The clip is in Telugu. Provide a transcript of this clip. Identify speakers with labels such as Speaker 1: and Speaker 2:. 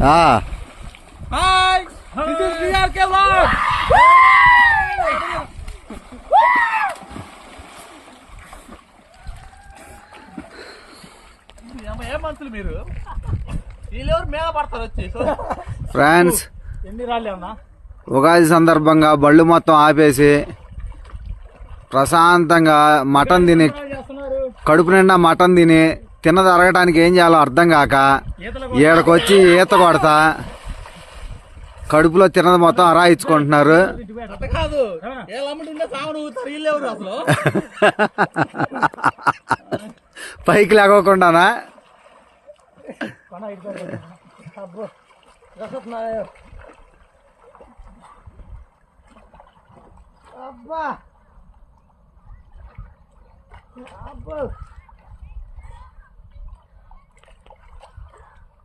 Speaker 1: Hi this is BRK vlog. ఏం మనుషులు మీరు, వీళ్ళెవరు మీద పడతారు వచ్చి.
Speaker 2: ఫ్రాన్స్
Speaker 1: ఎన్ని రాళ్ళు అన్నా
Speaker 2: ఉగాది సందర్భంగా బళ్ళు మొత్తం ఆపేసి ప్రశాంతంగా మటన్ తిని, కడుపు నిండా మటన్ తిని తిన్నది అరగటానికి ఏం చేయాలో అర్థం కాక ఈడకొచ్చి ఈత కొడతా కడుపులో తిన్నది మొత్తం అరాయించుకుంటున్నారు.
Speaker 1: కాదు అసలు
Speaker 2: పైకి లేకోకుండానా?
Speaker 1: అబ్బా అబ్బా